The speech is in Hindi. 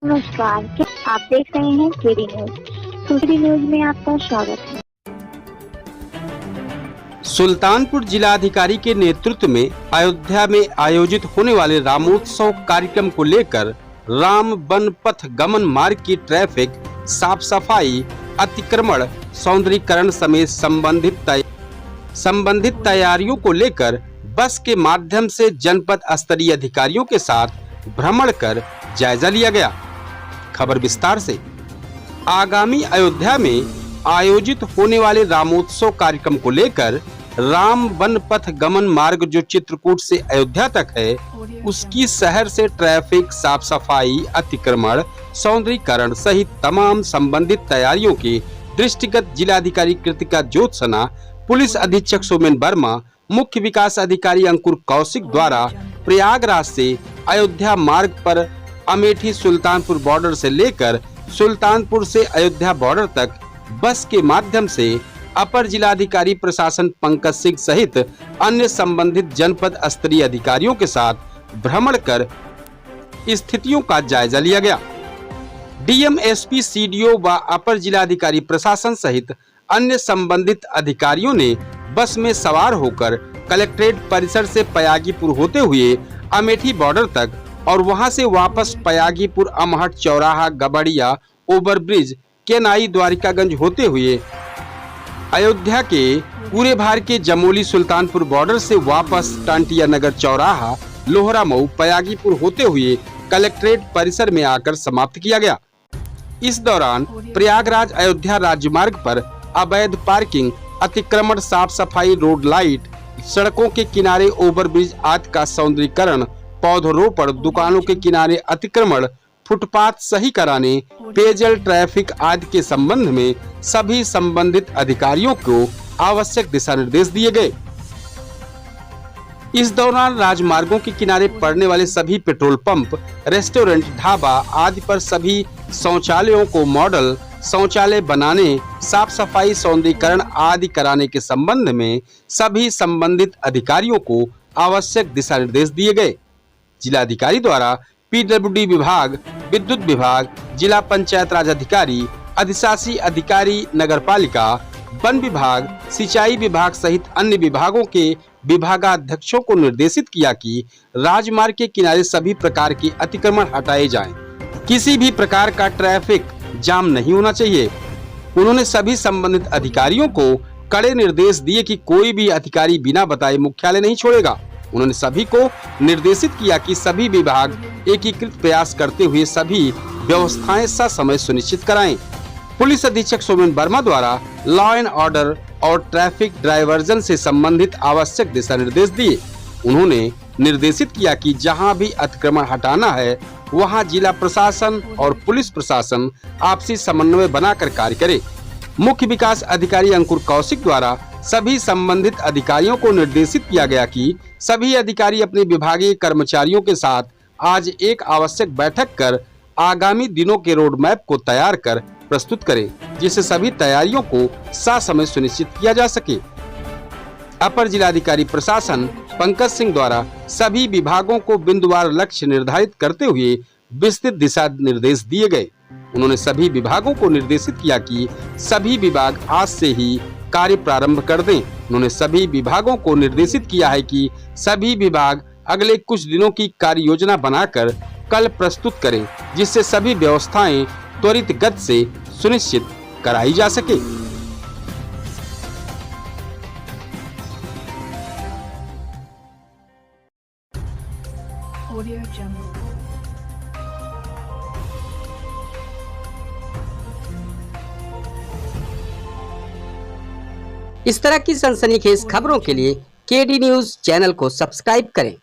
नमस्कार, क्या आप देख रहे हैं केडी न्यूज। केडी न्यूज में आपका स्वागत है। सुल्तानपुर जिलाधिकारी के नेतृत्व में अयोध्या में आयोजित होने वाले रामोत्सव कार्यक्रम को लेकर राम वन पथ गमन मार्ग की ट्रैफिक साफ सफाई, अतिक्रमण, सौंदर्यीकरण समेत संबंधित तैयारियों को लेकर बस के माध्यम से जनपद स्तरीय अधिकारियों के साथ भ्रमण कर जायजा लिया गया। खबर विस्तार से। आगामी अयोध्या में आयोजित होने वाले रामोत्सव कार्यक्रम को लेकर राम वन पथ गमन मार्ग जो चित्रकूट से अयोध्या तक है, उसकी शहर से ट्रैफिक साफ सफाई, अतिक्रमण, सौंदर्यीकरण सहित तमाम संबंधित तैयारियों के दृष्टिगत जिलाधिकारी कृतिका ज्योत्सना, पुलिस अधीक्षक सोमेन वर्मा, मुख्य विकास अधिकारी अंकुर कौशिक द्वारा प्रयागराज से अयोध्या मार्ग पर अमेठी सुल्तानपुर बॉर्डर से लेकर सुल्तानपुर से अयोध्या बॉर्डर तक बस के माध्यम से अपर जिलाधिकारी प्रशासन पंकज सिंह सहित अन्य संबंधित जनपद स्तरीय अधिकारियों के साथ भ्रमण कर स्थितियों का जायजा लिया गया। डीएम, एसपी, सीडीओ व अपर जिलाधिकारी प्रशासन सहित अन्य संबंधित अधिकारियों ने बस में सवार होकर कलेक्ट्रेट परिसर से पयागीपुर होते हुए अमेठी बॉर्डर तक और वहां से वापस पयागीपुर, अमहट, चौराहा, गबड़िया, ओवरब्रिज, केनाई, द्वारिकागंज होते हुए अयोध्या के पूरे भार के जमोली सुल्तानपुर बॉर्डर से वापस टांटिया नगर, चौराहा, लोहरा मऊ, पयागीपुर होते हुए कलेक्ट्रेट परिसर में आकर समाप्त किया गया। इस दौरान प्रयागराज अयोध्या राजमार्ग पर अवैध पार्किंग, अतिक्रमण, साफ सफाई, रोड लाइट, सड़कों के किनारे ओवरब्रिज आदि का सौंदर्यीकरण, पौधरोपण, दुकानों के किनारे अतिक्रमण, फुटपाथ सही कराने, पेयजल, ट्रैफिक आदि के संबंध में सभी संबंधित अधिकारियों को आवश्यक दिशा निर्देश दिए गए। इस दौरान राजमार्गों के किनारे पड़ने वाले सभी पेट्रोल पंप, रेस्टोरेंट, ढाबा आदि पर सभी शौचालयों को मॉडल शौचालय बनाने, साफ सफाई, सौंदर्यीकरण आदि कराने के संबंध में सभी संबंधित अधिकारियों को आवश्यक दिशा निर्देश दिए गए। जिलाधिकारी द्वारा पीडब्ल्यूडी विभाग, विद्युत विभाग, जिला पंचायत राज अधिकारी, अधिशासी अधिकारी नगरपालिका, वन विभाग, सिंचाई विभाग सहित अन्य विभागों के विभागाध्यक्षों को निर्देशित किया कि राजमार्ग के किनारे सभी प्रकार के अतिक्रमण हटाए जाएं। किसी भी प्रकार का ट्रैफिक जाम नहीं होना चाहिए। उन्होंने सभी संबंधित अधिकारियों को कड़े निर्देश दिए कि कोई भी अधिकारी बिना बताए मुख्यालय नहीं छोड़ेगा। उन्होंने सभी को निर्देशित किया कि सभी विभाग एकीकृत प्रयास करते हुए सभी व्यवस्थाएं ससमय सुनिश्चित कराएं। पुलिस अधीक्षक सोमेन वर्मा द्वारा लॉ एंड ऑर्डर और ट्रैफिक डायवर्जन से संबंधित आवश्यक दिशा निर्देश दिए। उन्होंने निर्देशित किया कि जहां भी अतिक्रमण हटाना है वहां जिला प्रशासन और पुलिस प्रशासन आपसी समन्वय बनाकर कार्य करे। मुख्य विकास अधिकारी अंकुर कौशिक द्वारा सभी संबंधित अधिकारियों को निर्देशित किया गया कि सभी अधिकारी अपने विभागीय कर्मचारियों के साथ आज एक आवश्यक बैठक कर आगामी दिनों के रोड मैप को तैयार कर प्रस्तुत करें, जिससे सभी तैयारियों को ससमय सुनिश्चित किया जा सके। अपर जिलाधिकारी प्रशासन पंकज सिंह द्वारा सभी विभागों को बिंदुवार लक्ष्य निर्धारित करते हुए विस्तृत दिशा निर्देश दिए गए। उन्होंने सभी विभागों को निर्देशित किया कि सभी विभाग आज से ही कार्य प्रारंभ कर दें। उन्होंने सभी विभागों को निर्देशित किया है कि सभी विभाग अगले कुछ दिनों की कार्य योजना बनाकर कल प्रस्तुत करें, जिससे सभी व्यवस्थाएं त्वरित गति से सुनिश्चित कराई जा सके। इस तरह की सनसनीखेज खबरों के लिए केडी न्यूज चैनल को सब्सक्राइब करें।